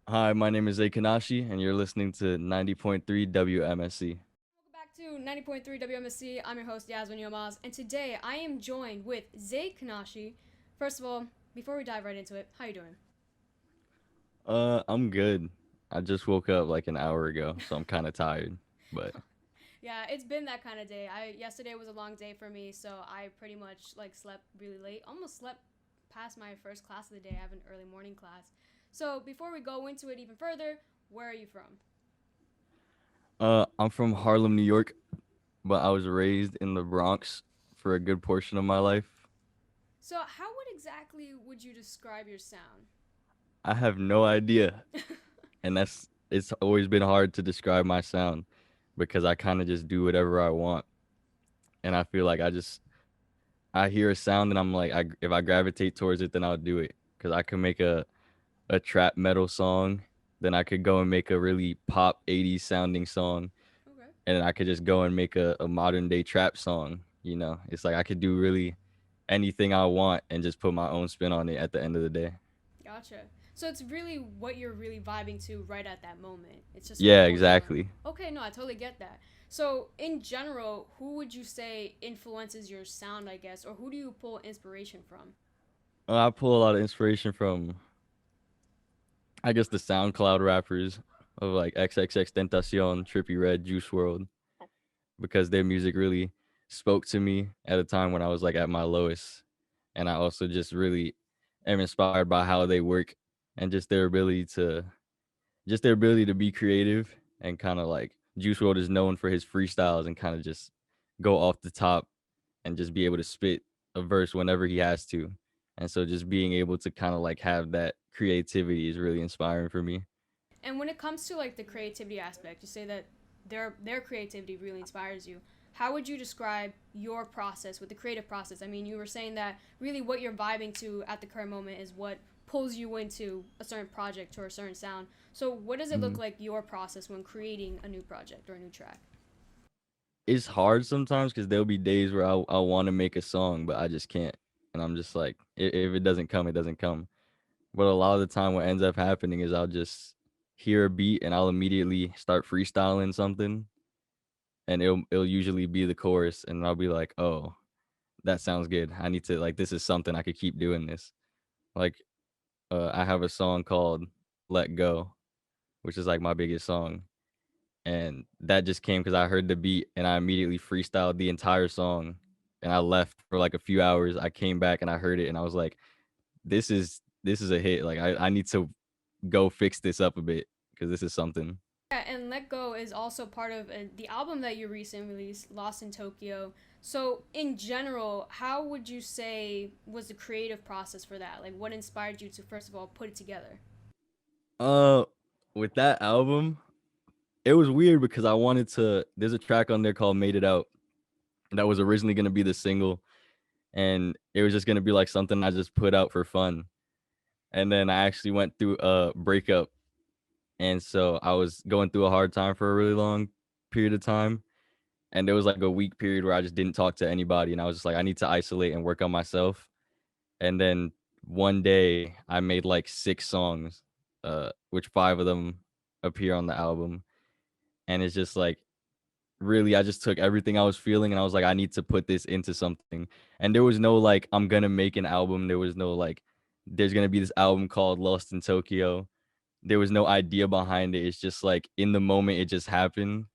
Hi, my name is Zay Kanashi, and you're listening to 90.3 WMSC. Welcome back to 90.3 WMSC. I'm your host, Yasmin Yilmaz, and today I am joined with Zay Kanashi. First of all, before we dive right into it, how you doing? I'm good. I just woke up like an hour ago, so I'm kind of tired. But Yeah, it's been that kind of day. I Yesterday was a long day for me, so I pretty much slept really late. Almost slept past my first class of the day. I have an early morning class. So before we go into it even further, where are you from? I'm from Harlem, New York, but I was raised in the Bronx for a good portion of my life. So how would exactly would you describe your sound? I have no idea, and that's it's always been hard to describe my sound because I kind of just do whatever I want, and I feel like I hear a sound and I'm like, if I gravitate towards it, then I'll do it because I can make a trap metal song, then I could go and make a really pop 80s sounding song, Okay. and then I could just go and make a modern day trap song. It's like I could do really anything I want and just put my own spin on it at the end of the day. Gotcha. So it's really what you're really vibing to right at that moment. It's just what Yeah, pulls you in. exactly. Okay, no, I totally get that. So in general, who would you say influences your sound, I guess, or who do you pull inspiration from? I pull a lot of inspiration from, I guess, the SoundCloud rappers of like XXXTentacion, Trippy Red, Juice World, because their music really spoke to me at a time when I was like at my lowest. And I also just really am inspired by how they work and just their ability to be creative, and kind of like Juice World is known for his freestyles and kind of just go off the top and just be able to spit a verse whenever he has to. And so just being able to kind of like have that creativity is really inspiring for me. And when it comes to like the creativity aspect, you say that their creativity really inspires you. How would you describe your process with the creative process? I mean, you were saying that really what you're vibing to at the current moment is what pulls you into a certain project or a certain sound. So, what does it look Mhm. like your process when creating a new project or a new track? It's hard sometimes because there'll be days where I want to make a song, but I just can't. And I'm just like, if it doesn't come, it doesn't come. But a lot of the time, what ends up happening is I'll just hear a beat and I'll immediately start freestyling something, and it'll usually be the chorus, and I'll be like, oh, that sounds good. I need to, like, this is something I could keep doing this. Like, I have a song called "Let Go," which is like my biggest song, and that just came because I heard the beat and I immediately freestyled the entire song, and I left for like a few hours. I came back and I heard it, and I was like, this is a hit. Like, I need to go fix this up a bit because this is something. Yeah, and Let Go is also part of the album that you recently released, Lost in Tokyo. So, in general, how would you say was the creative process for that? Like, what inspired you to, first of all, put it together? Uh, with that album, it was weird because I wanted to. There's a track on there called "Made It Out" that was originally gonna be the single, and it was just gonna be like something I just put out for fun. And then I actually went through a breakup, and so I was going through a hard time for a really long period of time. And there was like a week period where I just didn't talk to anybody, and I was just like, I need to isolate and work on myself. And then one day I made like 6 songs, which 5 of them appear on the album. And it's just like, really, I just took everything I was feeling and I was like, I need to put this into something. And there was no like, I'm gonna make an album. There was no like, there's gonna be this album called Lost in Tokyo. There was no idea behind it. It's just like in the moment it just happened.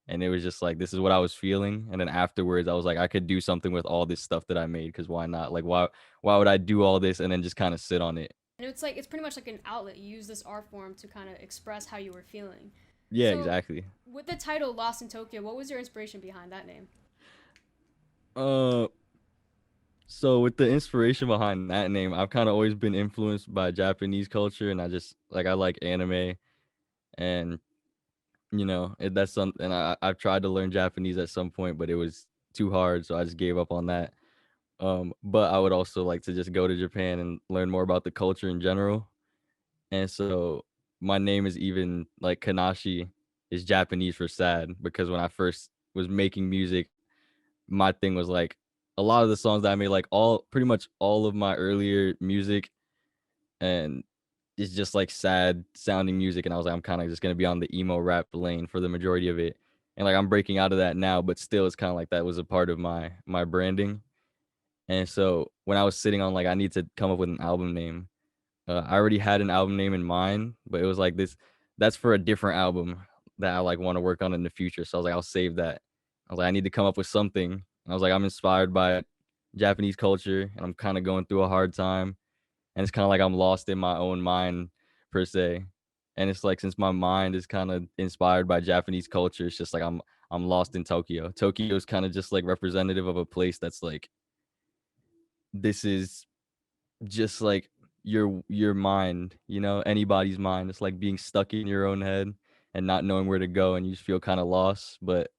And it was just like, this is what I was feeling. And then afterwards I was like, I could do something with all this stuff that I made, because why not? Like, why would I do all this and then just kind of sit on it? And it's like, it's pretty much like an outlet. You use this art form to kind of express how you were feeling. Yeah, So, exactly. with the title Lost in Tokyo, what was your inspiration behind that name? Uh So with the inspiration behind that name, I've kind of always been influenced by Japanese culture, and I like anime, and that's something I've tried to learn Japanese at some point, but it was too hard, so I just gave up on that. But I would also like to just go to Japan and learn more about the culture in general. And so my name is even like Kanashi is Japanese for sad, because when I first was making music, my thing was like a lot of the songs that I made, like all pretty much all of my earlier music and is just like sad sounding music, and I was like, I'm kind of just gonna be on the emo rap lane for the majority of it, and like I'm breaking out of that now, but still, it's kind of like that was a part of my branding. And so when I was sitting on like I need to come up with an album name, I already had an album name in mind, but it was like this that's for a different album that I like want to work on in the future. So I was like, I'll save that. I was like, I need to come up with something. And I was like, I'm inspired by Japanese culture, and I'm kind of going through a hard time, and it's kind of like I'm lost in my own mind per se. And it's like since my mind is kind of inspired by Japanese culture, it's just like I'm lost in Tokyo. Tokyo is kind of just like representative of a place that's like this is just like your mind, anybody's mind. It's like being stuck in your own head and not knowing where to go, and you just feel kind of lost. But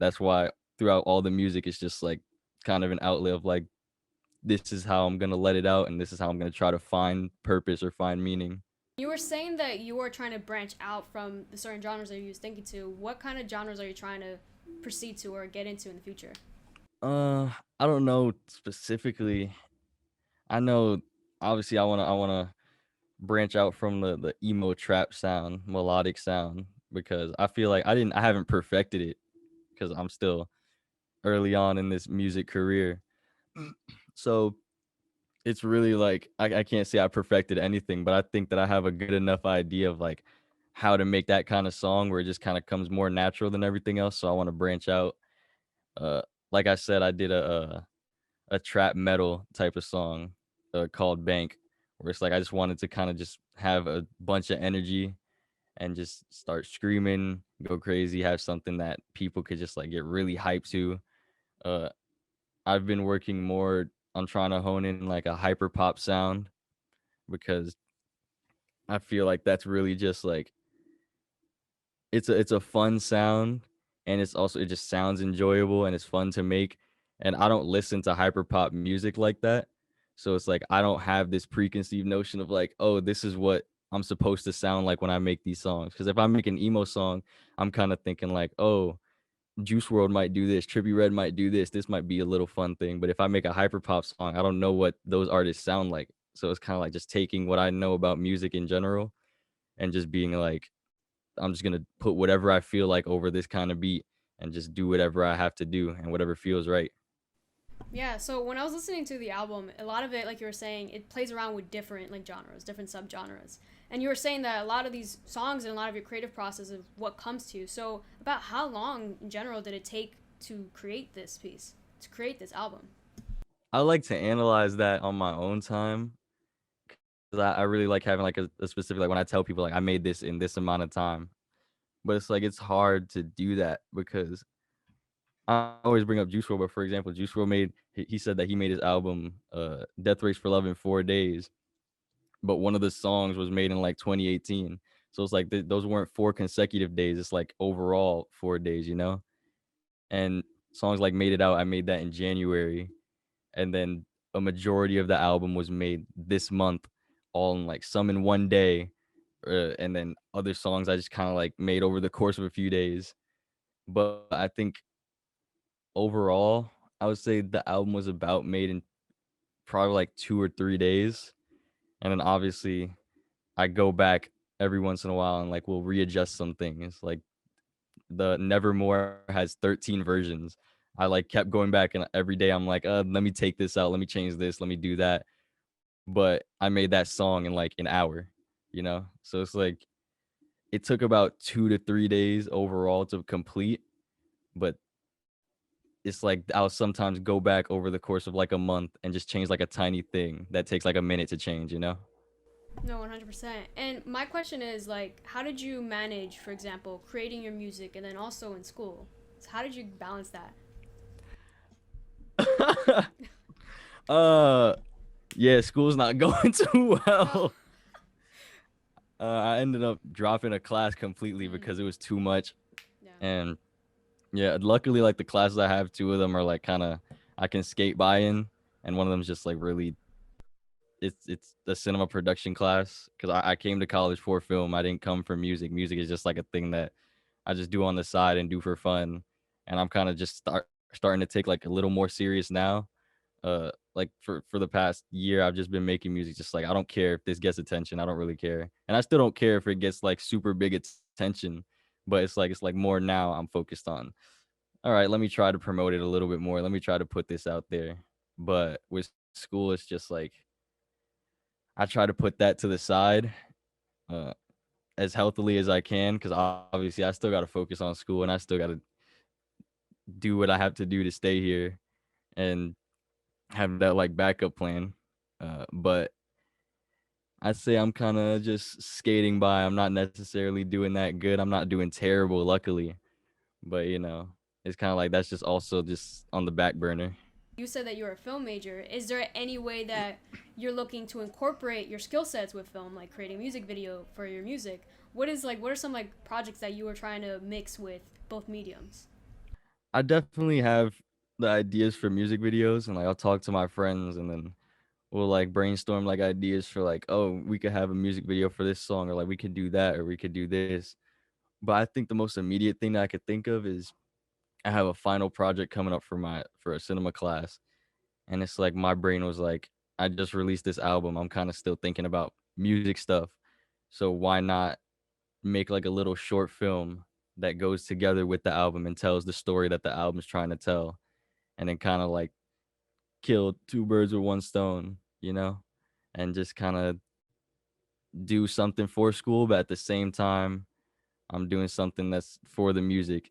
that's why throughout all the music, it's just like kind of an outlet of like this is how I'm gonna let it out, and this is how I'm gonna try to find purpose or find meaning. You were saying that you were trying to branch out from the certain genres that you was thinking to. What kind of genres are you trying to proceed to or get into in the future? I don't know specifically. I know obviously I wanna branch out from the emo trap sound, melodic sound, because I feel like I haven't perfected it because I'm still early on in this music career. So it's really like I can't say I perfected anything, but I think that I have a good enough idea of like how to make that kind of song where it just kind of comes more natural than everything else. So I want to branch out. Uh, like I said, I did a trap metal type of song called Bank, where it's like I just wanted to kind of just have a bunch of energy and just start screaming, go crazy, have something that people could just like get really hyped to. Uh, I've been working more on trying to hone in like a hyper pop sound because I feel like that's really just like it's a fun sound, and it just sounds enjoyable and it's fun to make. And I don't listen to hyper pop music like that. So it's like I don't have this preconceived notion of like, oh, this is what I'm supposed to sound like when I make these songs. Because if I make an emo song, I'm kind of thinking like, oh, Juice World might do this, Trippie Redd might do this. This might be a little fun thing. But if I make a hyper pop song, I don't know what those artists sound like. So it's kind of like just taking what I know about music in general and just being like, I'm just gonna put whatever I feel like over this kind of beat and just do whatever I have to do and whatever feels right. Yeah, so when I was listening to the album, a lot of it, like you were saying, it plays around with different like genres, different subgenres. And you were saying that a lot of these songs and a lot of your creative process of what comes to you. So about how long in general did it take to create this piece, to create this album? I like to analyze that on my own time because I really like having like a specific like when I tell people like I made this in this amount of time. But it's like it's hard to do that because I always bring up Juice WRLD, but for example, Juice WRLD he said that he made his album Death Race for Love in 4 days, but one of the songs was made in like 2018. So it's like those weren't 4 consecutive days. It's like overall 4 days. And songs like Made It Out, I made that in January, and then a majority of the album was made this month, all in like some in one day, and then other songs I just kind of like made over the course of a few days. But I think overall, I would say the album was about made in probably like 2 or 3 days, and then obviously I go back every once in a while and like we'll readjust some things. Like the Nevermore has 13 versions. I like kept going back and every day I'm like, let me take this out, let me change this, let me do that. But I made that song in like an hour. So it's like it took about 2 to 3 days overall to complete, but it's like I'll sometimes go back over the course of like a month and just change like a tiny thing that takes like a minute to change. No, 100%. And my question is like, how did you manage, for example, creating your music and then also in school? So how did you balance that? uh yeah, school's not going too Oh, well. I ended up dropping a class completely mm, because it was too much. yeah. And yeah, luckily like the classes I have, two of them are like kind of I can skate by in, and one of them's just like really it's the cinema production class because I came to college for film. I didn't come for music. Music is just like a thing that I just do on the side and do for fun. And I'm kind of just starting to take like a little more serious now. Like for the past year, I've just been making music. Just like I don't care if this gets attention. I don't really care, and I still don't care if it gets like super big attention. But it's like more now. I'm focused on. All right, let me try to promote it a little bit more. Let me try to put this out there. But with school, it's just like I try to put that to the side uh, as healthily as I can because obviously I still got to focus on school and I still got to do what I have to do to stay here and have that like backup plan. But I'd say I'm kind of just skating by. I'm not necessarily doing that good. I'm not doing terrible, luckily. But it's kind of like that's just also just on the back burner. You said that you're a film major. Is there any way that you're looking to incorporate your skill sets with film, like creating a music video for your music? What are some like projects that you were trying to mix with both mediums? I definitely have the ideas for music videos, and like I'll talk to my friends, and then we'll like brainstorm like ideas for like, oh, we could have a music video for this song, or like we could do that, or we could do this. But I think the most immediate thing that I could think of is I have a final project coming up for a cinema class, and it's like my brain was like, I just released this album. I'm kind of still thinking about music stuff, so why not make like a little short film that goes together with the album and tells the story that the album's trying to tell, and then kind of like kill two birds with one stone, and just kind of do something for school, but at the same time, I'm doing something that's for the music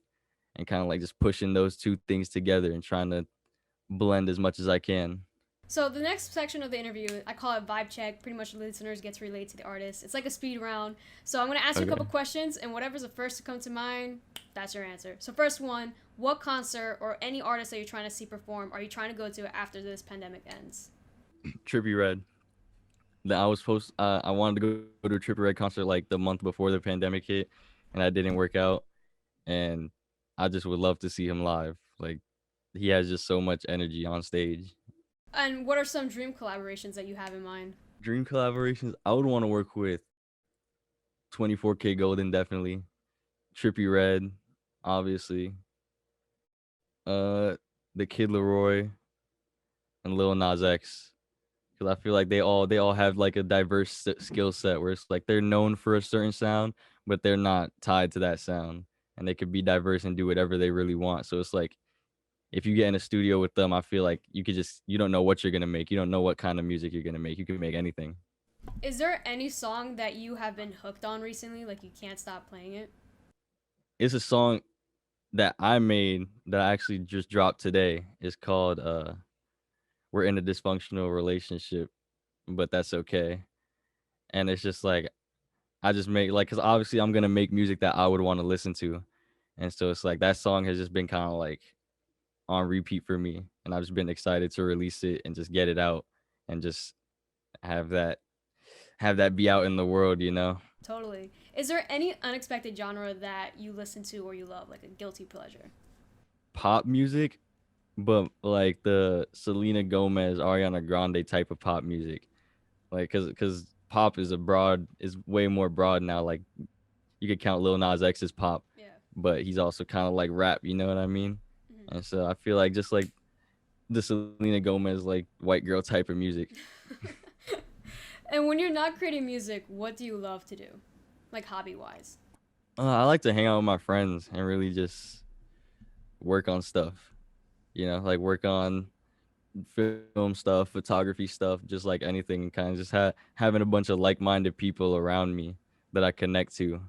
and kind of like just pushing those two things together and trying to blend as much as I can. So the next section of the interview, I call it vibe check. Pretty much the listeners get to relate to the artist. It's like a speed round. So I'm gonna ask you a couple Okay. questions, and whatever's the first to come to mind, that's your answer. So first one, what concert or any artist that you're trying to see perform are you trying to go to after this pandemic ends? Trippy Red. That I wanted to go to a Trippy Red concert like the month before the pandemic hit, and that didn't work out. And I just would love to see him live. Like he has just so much energy on stage. And what are some dream collaborations that you have in mind? Dream collaborations, I would want to work with 24K Golden, definitely. Trippy Red, obviously. Uh, the Kid Leroy and Lil Nas X, because I feel like they all have like a diverse skill set where it's like they're known for a certain sound, but they're not tied to that sound, and they could be diverse and do whatever they really want. So it's like if you get in a studio with them, I feel like you don't know what you're gonna make. You don't know what kind of music you're gonna make. You can make anything. Is there any song that you have been hooked on recently, like you can't stop playing it? It's a song that I made that I actually just dropped today. It's called "We're in a Dysfunctional Relationship, but That's Okay." And it's just like I just make like, cause obviously I'm gonna make music that I would want to listen to, and so it's like that song has just been kind of like on repeat for me, and I've just been excited to release it and just get it out and just have that have that be out in the world. Totally. Is there any unexpected genre that you listen to or you love, like a guilty pleasure? Pop music, but like the Selena Gomez, Ariana Grande type of pop music. Like, cause pop is way more broad now. Like you could count Lil Nas X as pop, Yeah. but he's also kind of like rap. You know what I mean? And so I feel like just like the Selena Gomez like white girl type of music. And when you're not creating music, what do you love to do? Like hobby wise? I like to hang out with my friends and really just work on stuff. Like work on film stuff, photography stuff, just like anything, kind of just having a bunch of like-minded people around me that I connect to,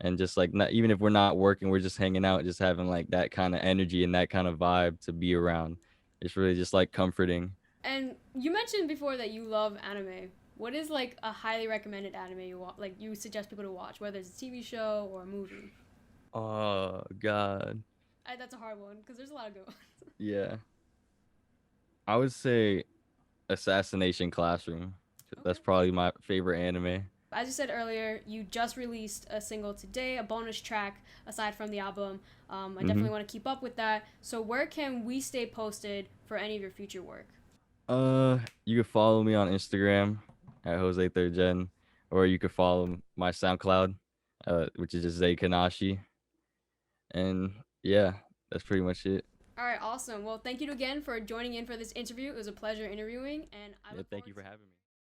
and just like not even if we're not working, we're just hanging out, just having like that kind of energy and that kind of vibe to be around. It's really just like comforting. And you mentioned before that you love anime. What is like a highly recommended anime like you suggest people to watch, whether it's a TV show or a movie? Oh God, That's a hard one because there's a lot of good ones. yeah. I would say Assassination Classroom. Okay. That's probably my favorite anime. As you said earlier, you just released a single today, a bonus track aside from the album. I hmm definitely want to keep up with that. So where can we stay posted for any of your future work? You can follow me on Instagram at Jose Third Gen, or you could follow my SoundCloud, which is just Zay Kanashi. And yeah, that's pretty much it. All right, awesome. Well, thank you again for joining in for this interview. It was a pleasure interviewing, and I Yeah, look thank forward you for to having me.